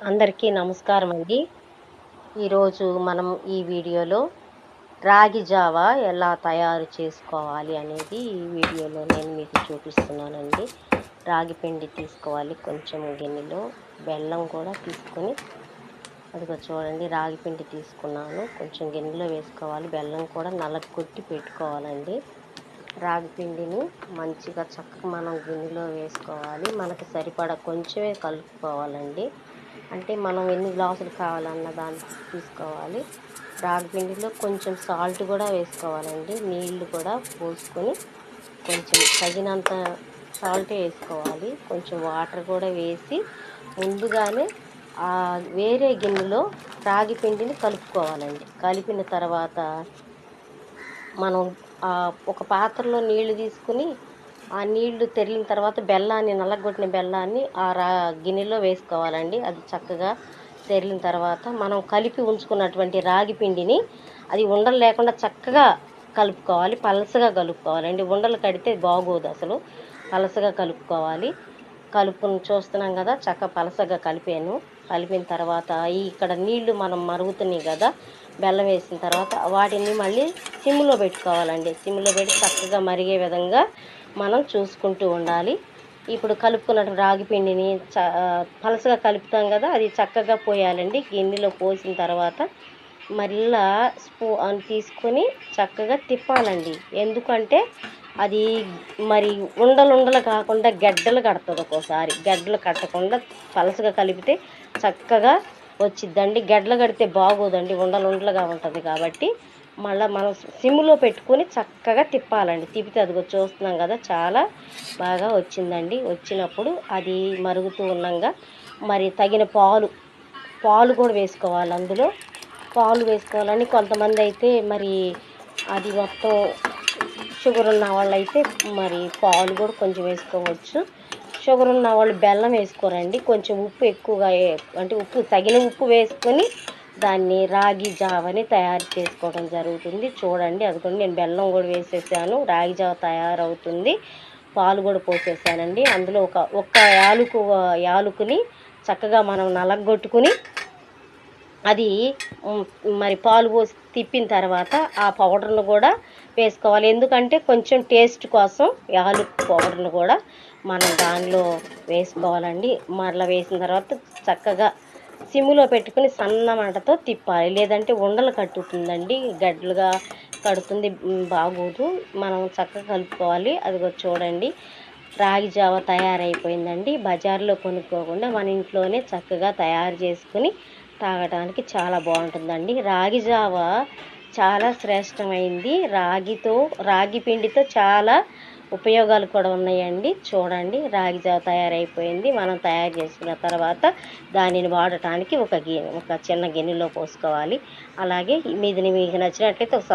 అందరికీ నమస్కారం అండి. ఈరోజు మనం ఈ వీడియోలో రాగి జావా ఎలా తయారు చేసుకోవాలి అనేది ఈ వీడియోలో నేను మీకు చూపిస్తున్నానండి. రాగి పిండి తీసుకోవాలి, కొంచెం గిన్నెలో బెల్లం కూడా తీసుకొని, అదిగో చూడండి రాగి పిండి తీసుకున్నాను, కొంచెం గిన్నెలో వేసుకోవాలి. బెల్లం కూడా నలగొట్టి పెట్టుకోవాలండి. రాగి పిండిని మంచిగా చక్కగా మనం గిన్నెలో వేసుకోవాలి. మనకి సరిపడా కొంచెమే కలుపుకోవాలండి. అంటే మనం ఎన్ని గ్లాసులు కావాలన్న దాన్ని తీసుకోవాలి. రాగి పిండిలో కొంచెం సాల్ట్ కూడా వేసుకోవాలండి. నీళ్లు కూడా పోసుకొని కొంచెం తగినంత సాల్టే వేసుకోవాలి. కొంచెం వాటర్ కూడా వేసి ముందుగానే వేరే గిన్నెలో రాగి పిండిని కలుపుకోవాలండి. కలిపిన తర్వాత మనం ఒక పాత్రలో నీళ్లు తీసుకుని ఆ నీళ్లు తెరిలిన తర్వాత బెల్లాన్ని, నల్లగొట్టిన బెల్లాన్ని గిన్నెలో వేసుకోవాలండి. అది చక్కగా తెరిలిన తర్వాత మనం కలిపి ఉంచుకున్నటువంటి రాగి పిండిని అది ఉండలు లేకుండా చక్కగా కలుపుకోవాలి. పలసగా కలుపుకోవాలండి. ఉండలు కడితే బాగోదు, అసలు పలసగా కలుపుకోవాలి. కలుపుకుని చూస్తున్నాం కదా, పలసగా కలిపాను. కలిపిన తర్వాత ఇక్కడ నీళ్లు మనం మరుగుతున్నాయి కదా, బెల్లం వేసిన తర్వాత వాటిని మళ్ళీ సిమ్లో పెట్టుకోవాలండి. సిమ్లో పెట్టి చక్కగా మరిగే విధంగా మనం చూసుకుంటూ ఉండాలి. ఇప్పుడు కలుపుకున్న రాగి పిండిని పలసగా కలుపుతాం కదా, అది చక్కగా పోయాలండి. గిన్నెలో పోసిన తర్వాత మళ్ళా స్పూన్ తీసుకొని చక్కగా తిప్పాలండి. ఎందుకంటే అది మరి ఉండలు కాకుండా గడ్డలు కడుతుంది. ఒక్కోసారి గడ్డలు కట్టకుండా పలసగా కలిపితే చక్కగా వచ్చిద్దండి. గడ్డలు కడితే బాగోదండి, ఉండలుగా ఉంటుంది. కాబట్టి మళ్ళీ మనం సిమ్లో పెట్టుకొని చక్కగా తిప్పాలండి. తిప్పితే అదిగో చూస్తున్నాం కదా, చాలా బాగా వచ్చిందండి. వచ్చినప్పుడు అది మరుగుతూ ఉన్నాగా మరి తగిన పాలు కూడా వేసుకోవాలి. అందులో పాలు వేసుకోవాలని కొంతమంది అయితే మరి అది మొత్తం షుగర్ ఉన్న వాళ్ళు అయితే మరి పాలు కూడా కొంచెం వేసుకోవచ్చు. షుగర్ ఉన్న వాళ్ళు బెల్లం వేసుకోరండి. కొంచెం ఉప్పు ఎక్కువగా అంటే తగిన ఉప్పు వేసుకొని దాన్ని రాగి జావని తయారు చేసుకోవడం జరుగుతుంది. చూడండి, అందుకని నేను బెల్లం కూడా వేసేసాను. రాగి జావ తయారవుతుంది. పాలు కూడా పోసేసానండి. అందులో ఒక్క యాలుకుని చక్కగా మనం నలగొట్టుకుని అది మరి పాలు పోసి తిప్పిన తర్వాత ఆ పౌడర్ను కూడా వేసుకోవాలి. ఎందుకంటే కొంచెం టేస్ట్ కోసం యాలక్కి పౌడర్ను కూడా మనం దానిలో వేసుకోవాలండి. మరలా వేసిన తర్వాత చక్కగా సిమ్లో పెట్టుకుని సన్న మంటతో తిప్పాలి, లేదంటే ఉండలు కట్టుతుందండి, గడ్డలుగా కడుతుంది, బాగోదు. మనం చక్కగా కలుపుకోవాలి. అదిగో చూడండి, రాగి జావ తయారైపోయిందండి. బజార్లో కొనుక్కోకుండా మన ఇంట్లోనే చక్కగా తయారు చేసుకుని తాగడానికి చాలా బాగుంటుందండి. రాగి జావ చాలా శ్రేష్టమైంది. రాగి పిండితో చాలా ఉపయోగాలు కూడా ఉన్నాయండి. చూడండి, రాగి జావ తయారైపోయింది. మనం తయారు చేసుకున్న తర్వాత దానిని వాడటానికి ఒక చిన్న గిన్నెలో పోసుకోవాలి. అలాగే మీకు నచ్చినట్లయితే ఒక